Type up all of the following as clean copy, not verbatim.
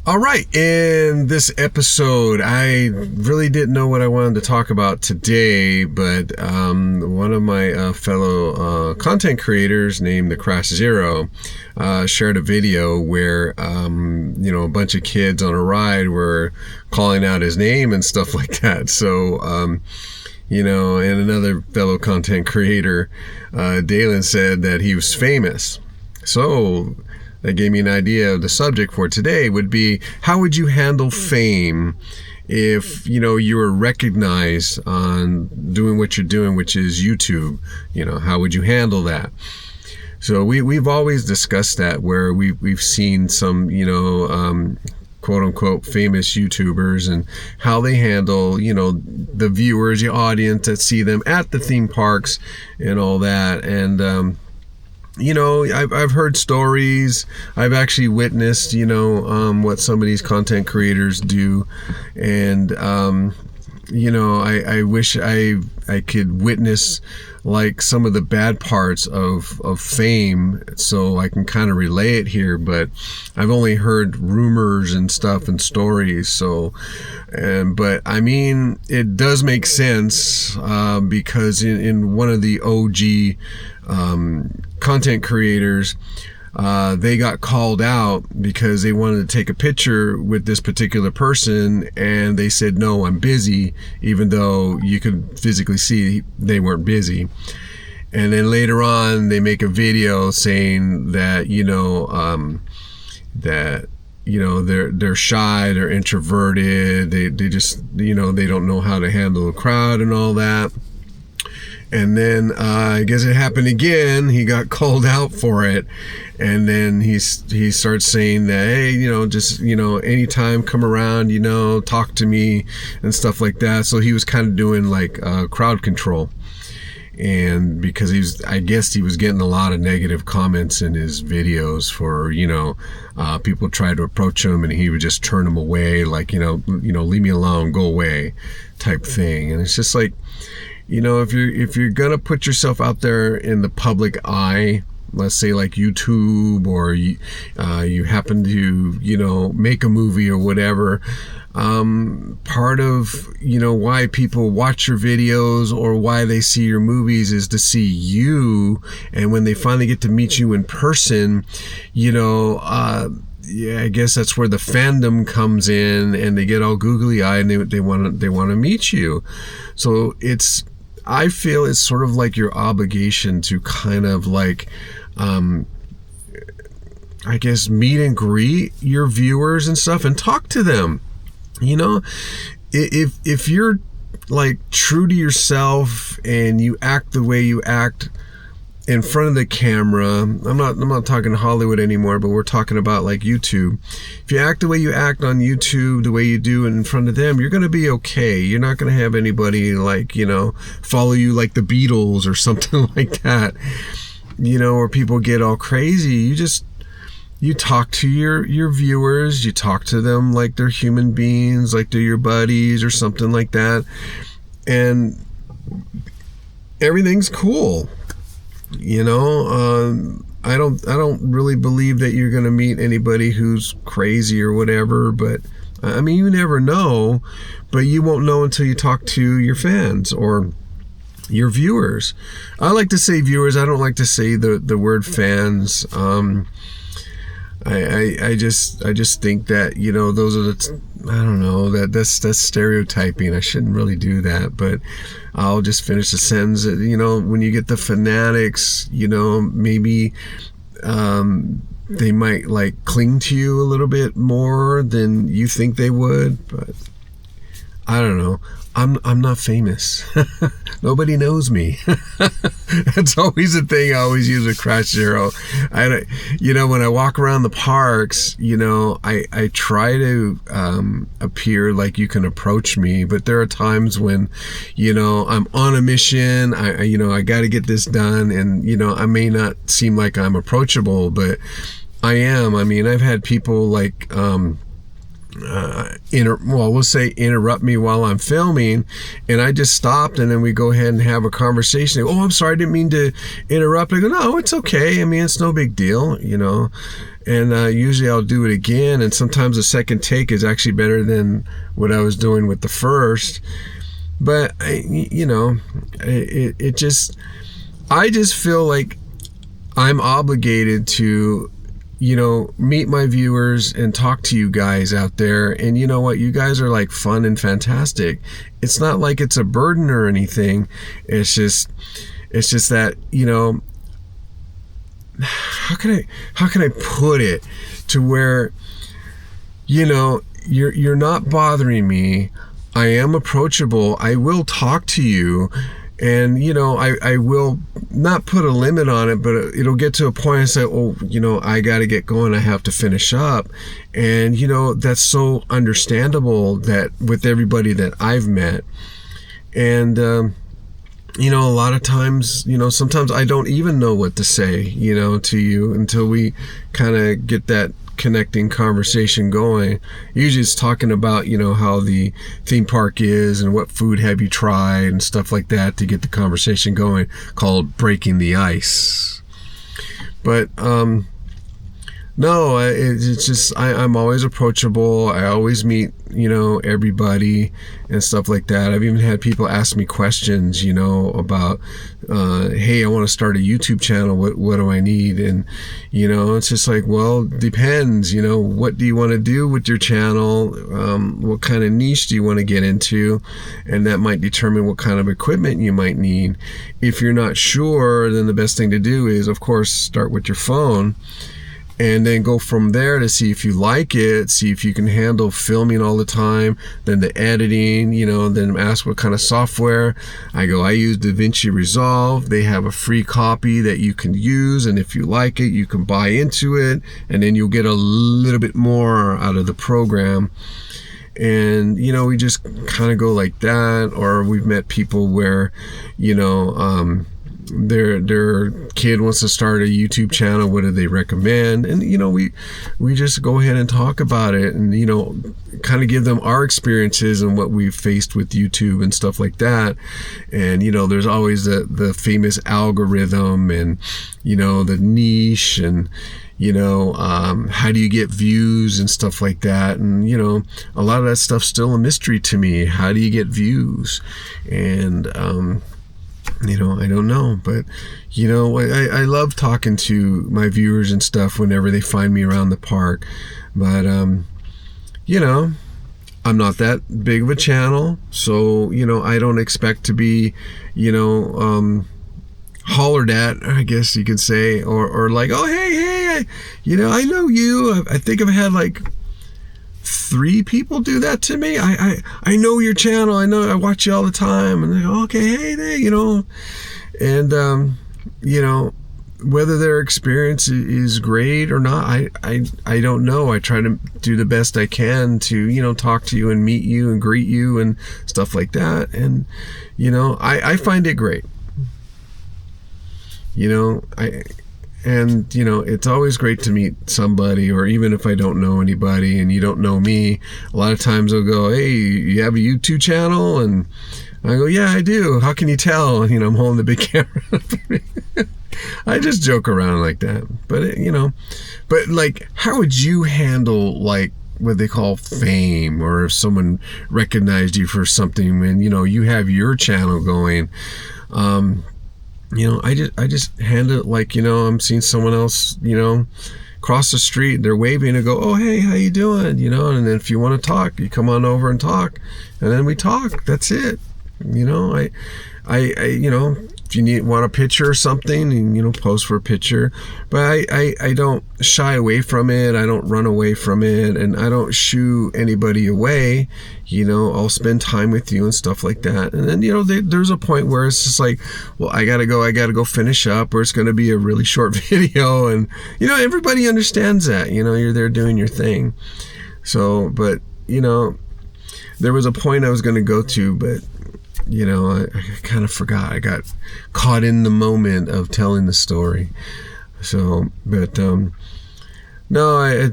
All right, in this episode, I really didn't know what I wanted to talk about today, but one of my fellow content creators named The Crash Zero shared a video where, a bunch of kids on a ride were calling out his name and stuff like that. So, and another fellow content creator, Dalen, said that he was famous. So that gave me an idea of the subject for today would be, how would you handle fame if, you were recognized on doing what you're doing, which is YouTube? How would you handle that? So we've always discussed that, where we've seen some, quote unquote famous YouTubers and how they handle, the viewers, the audience that see them at the theme parks and all that. And, I've heard stories. I've actually witnessed, what some of these content creators do. And, I wish I could witness like some of the bad parts of fame, so I can kind of relay it here, but I've only heard rumors and stuff and stories. So, but I mean, it does make sense, because in one of the OG, content creators, they got called out because they wanted to take a picture with this particular person, and they said, no, I'm busy, even though you could physically see they weren't busy. And then later on, they make a video saying that, they're shy, they're introverted, they just, they don't know how to handle a crowd and all that. And then I guess it happened again. He got called out for it. And then he starts saying that, hey, just, anytime, come around, talk to me and stuff like that. So he was kind of doing like crowd control. And because I guess he was getting a lot of negative comments in his videos for, people try to approach him and he would just turn them away, like, leave me alone, go away type thing. And it's just like, if you're gonna put yourself out there in the public eye, let's say like YouTube, or you happen to make a movie or whatever, part of why people watch your videos or why they see your movies is to see you. And when they finally get to meet you in person, I guess that's where the fandom comes in, and they get all googly eyed and they want to meet you. So I feel it's sort of like your obligation to kind of like, I guess, meet and greet your viewers and stuff and talk to them. If you're like true to yourself and you act the way you act in front of the camera, I'm not talking Hollywood anymore, but we're talking about like YouTube. If you act the way you act on YouTube, the way you do in front of them, you're going to be okay. You're not going to have anybody like, follow you like the Beatles or something like that, or people get all crazy. You talk to your viewers, you talk to them like they're human beings, like they're your buddies or something like that. And everything's cool. I don't really believe that you're going to meet anybody who's crazy or whatever, but I mean, you never know, but you won't know until you talk to your fans or your viewers. I like to say viewers. I don't like to say the word fans. I just think that, those are I don't know, that's stereotyping. I shouldn't really do that, but I'll just finish the sentence. When you get the fanatics, maybe they might like cling to you a little bit more than you think they would, but I don't know. I'm not famous. Nobody knows me. That's always the thing I always use with Crash Zero. When I walk around the parks, I try to appear like you can approach me, but there are times when, I'm on a mission. I got to get this done, and I may not seem like I'm approachable, but I am. I mean, I've had people like let's say interrupt me while I'm filming, and I just stopped, and then we go ahead and have a conversation. Oh, I'm sorry, I didn't mean to interrupt. I go, no, it's okay. I mean, it's no big deal, And usually I'll do it again, and sometimes the second take is actually better than what I was doing with the first. But I just feel like I'm obligated to meet my viewers and talk to you guys out there. And you know what? You guys are like fun and fantastic. It's not like it's a burden or anything. It's just that, how can I put it to where, you're not bothering me. I am approachable. I will talk to you. And, I will not put a limit on it, but it'll get to a point I say, oh, I got to get going. I have to finish up. And, that's so understandable that with everybody that I've met. And, a lot of times, sometimes I don't even know what to say, to you until we kind of get that connecting conversation going. Usually it's talking about how the theme park is and what food have you tried and stuff like that to get the conversation going, called breaking the ice. But no, it's just I'm always approachable. I always meet everybody and stuff like that. I've even had people ask me questions about hey, I want to start a YouTube channel, what do I need? And it's just like, well, depends. What do you want to do with your channel? What kind of niche do you want to get into? And that might determine what kind of equipment you might need. If you're not sure, then the best thing to do is, of course, start with your phone and then go from there to see if you like it, see if you can handle filming all the time, then the editing, then ask what kind of software. I use DaVinci Resolve. They have a free copy that you can use, and if you like it, you can buy into it, and then you'll get a little bit more out of the program. And we just kind of go like that. Or we've met people where their kid wants to start a YouTube channel. What do they recommend? And we just go ahead and talk about it, and kind of give them our experiences and what we've faced with YouTube and stuff like that. And there's always the famous algorithm and the niche, and how do you get views and stuff like that. And a lot of that stuff's still a mystery to me. How do you get views? And I don't know, but I love talking to my viewers and stuff whenever they find me around the park. But I'm not that big of a channel, so I don't expect to be hollered at, I guess you could say, or like, oh hey, I know you. I think I've had like 3 people do that to me. I know your channel. I watch you all the time. And they go, okay, hey there, and whether their experience is great or not, I don't know. I try to do the best I can to talk to you and meet you and greet you and stuff like that. And I find it great. And it's always great to meet somebody, or even if I don't know anybody and you don't know me, a lot of times they'll go, hey, you have a YouTube channel? And I go, yeah, I do. How can you tell? I'm holding the big camera. I just joke around like that. But but like, how would you handle like what they call fame, or if someone recognized you for something when you have your channel going? I just handle it like, I'm seeing someone else, cross the street, they're waving and go, oh, hey, how you doing? And then if you want to talk, you come on over and talk, and then we talk. That's it. If you want a picture or something, and post for a picture. But I don't shy away from it. I don't run away from it, and I don't shoo anybody away. I'll spend time with you and stuff like that. And then there's a point where it's just like, well, I gotta go finish up, or it's gonna be a really short video, and everybody understands that. You're there doing your thing. So, but there was a point I was gonna go to, but I kind of forgot. I got caught in the moment of telling the story. So, but no,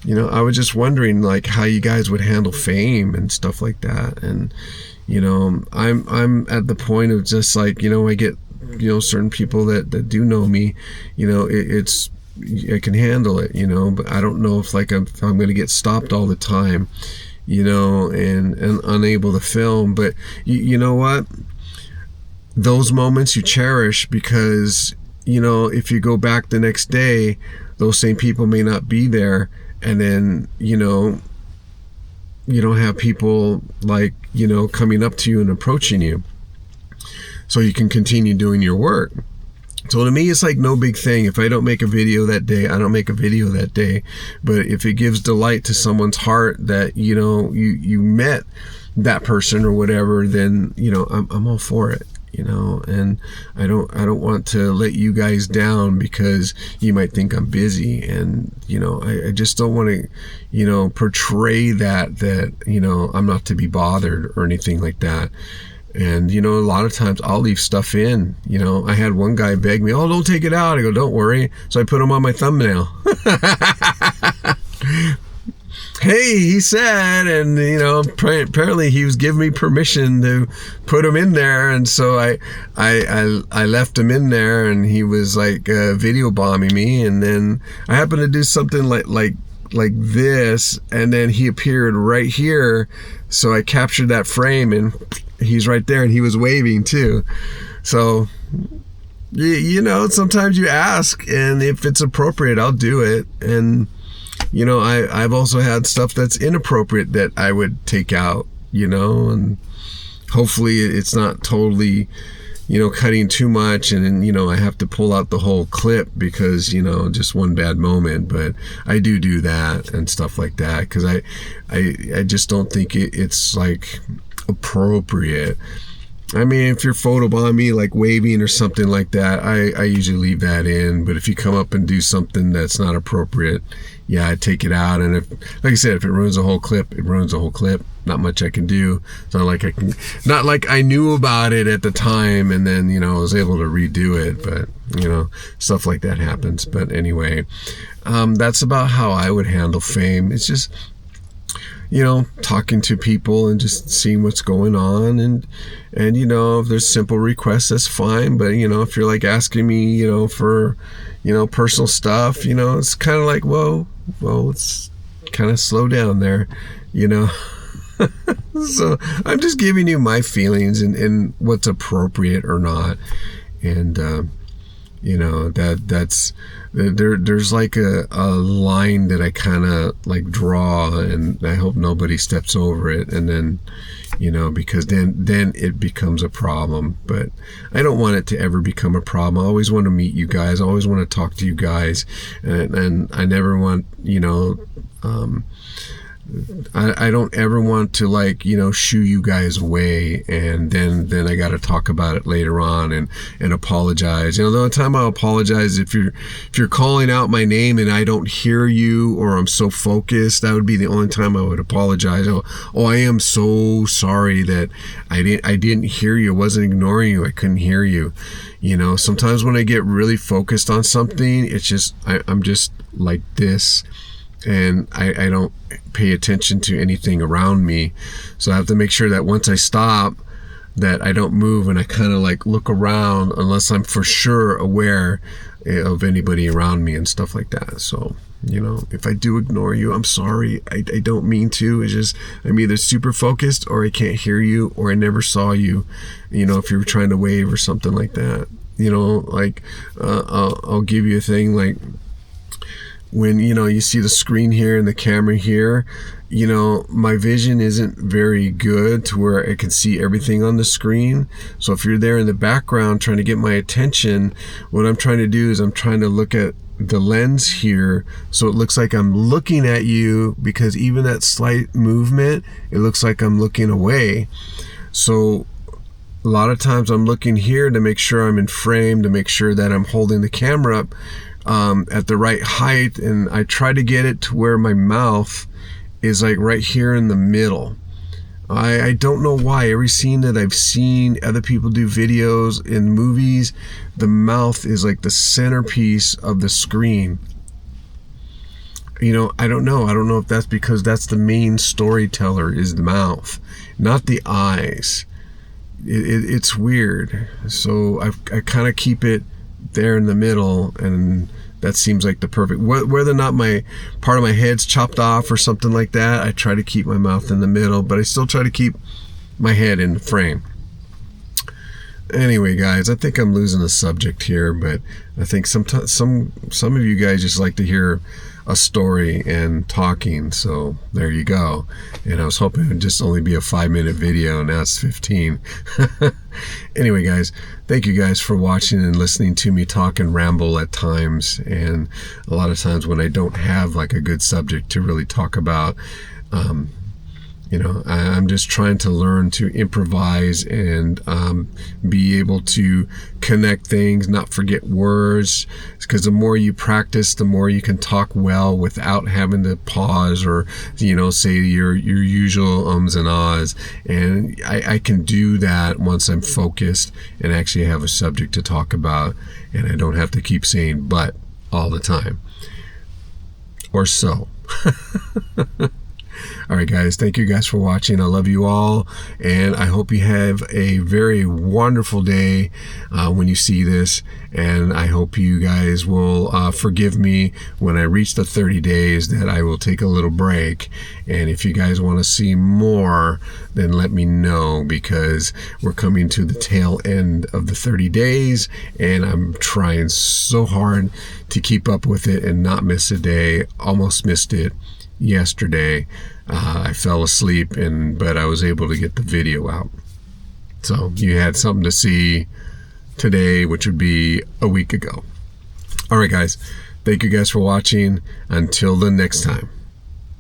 I was just wondering like how you guys would handle fame and stuff like that. And I'm at the point of just like, I get, certain people that do know me, it's I can handle it, but I don't know if like I'm going to get stopped all the time, and unable to film. But you know what? Those moments you cherish, because, if you go back the next day, those same people may not be there. And then, you don't have people like, coming up to you and approaching you so you can continue doing your work. So to me, it's like no big thing. If I don't make a video that day, I don't make a video that day. But if it gives delight to someone's heart that, you met that person or whatever, then, I'm all for it. And I don't want to let you guys down because you might think I'm busy. And, I just don't want to, portray that, I'm not to be bothered or anything like that. And, a lot of times I'll leave stuff in. I had one guy beg me, "Oh, don't take it out." I go, "Don't worry." So I put him on my thumbnail. Hey, he said, and apparently he was giving me permission to put him in there, and so I left him in there, and he was like video bombing me, and then I happened to do something like this, and then he appeared right here, so I captured that frame, and he's right there, and he was waving too. So sometimes you ask, and if it's appropriate, I'll do it. And I've also had stuff that's inappropriate that I would take out, and hopefully it's not totally, cutting too much, and then, I have to pull out the whole clip because, just one bad moment. But I do that and stuff like that because I just don't think it's like appropriate. I mean, if you're photobombing me, like waving or something like that, I usually leave that in. But if you come up and do something that's not appropriate, yeah, I take it out. And if, like I said, if it ruins the whole clip, it ruins the whole clip. Not much I can do. It's not like I knew about it at the time and then, I was able to redo it. But, stuff like that happens. But anyway, that's about how I would handle fame. It's just, talking to people and just seeing what's going on. And if there's simple requests, that's fine. But, if you're like asking me, for, personal stuff, it's kind of like, well, let's kind of slow down there, So I'm just giving you my feelings and what's appropriate or not. And, that's there's like a line that I kind of like draw, and I hope nobody steps over it. And then, because then it becomes a problem. But I don't want it to ever become a problem. I always want to meet you guys. I always want to talk to you guys. And I never want, I don't ever want to like, shoo you guys away and then I got to talk about it later on and apologize. The only time I'll apologize if you're calling out my name and I don't hear you or I'm so focused, that would be the only time I would apologize. Oh, I am so sorry that I didn't hear you. I wasn't ignoring you. I couldn't hear you. Sometimes when I get really focused on something, it's just, I'm just like this. And I don't pay attention to anything around me. So I have to make sure that once I stop, that I don't move and I kind of like look around unless I'm for sure aware of anybody around me and stuff like that. So, if I do ignore you, I'm sorry. I don't mean to. It's just I'm either super focused or I can't hear you or I never saw you, if you were trying to wave or something like that. I'll give you a thing like, when you see the screen here and the camera here, my vision isn't very good to where I can see everything on the screen. So if you're there in the background trying to get my attention, what I'm trying to do is I'm trying to look at the lens here so it looks like I'm looking at you, because even that slight movement, it looks like I'm looking away. So a lot of times I'm looking here to make sure I'm in frame, to make sure that I'm holding the camera up at the right height, and I try to get it to where my mouth is like right here in the middle. I don't know why. Every scene that I've seen other people do videos in movies, the mouth is like the centerpiece of the screen. I don't know. I don't know if that's because that's the main storyteller is the mouth, not the eyes. It's weird. So I kind of keep it there in the middle, and that seems like the perfect, whether or not my part of my head's chopped off or something like that, I try to keep my mouth in the middle, but I still try to keep my head in the frame. Anyway, guys, I think I'm losing the subject here, but I think sometimes some of you guys just like to hear a story and talking, so there you go. And I was hoping it would just only be a 5-minute video, now it's 15. Anyway, guys, thank you guys for watching and listening to me talk and ramble at times, and a lot of times when I don't have like a good subject to really talk about. I'm just trying to learn to improvise and be able to connect things, not forget words, because the more you practice, the more you can talk well without having to pause or, say your usual ums and ahs. And I can do that once I'm focused and actually have a subject to talk about, and I don't have to keep saying but all the time. Or so. All right, guys, thank you guys for watching. I love you all, and I hope you have a very wonderful day when you see this, and I hope you guys will forgive me when I reach the 30 days that I will take a little break. And if you guys want to see more, then let me know, because we're coming to the tail end of the 30 days, and I'm trying so hard to keep up with it and not miss a day. Almost missed it yesterday. I fell asleep, but I was able to get the video out. So you had something to see today, which would be a week ago. All right, guys. Thank you guys for watching. Until the next time.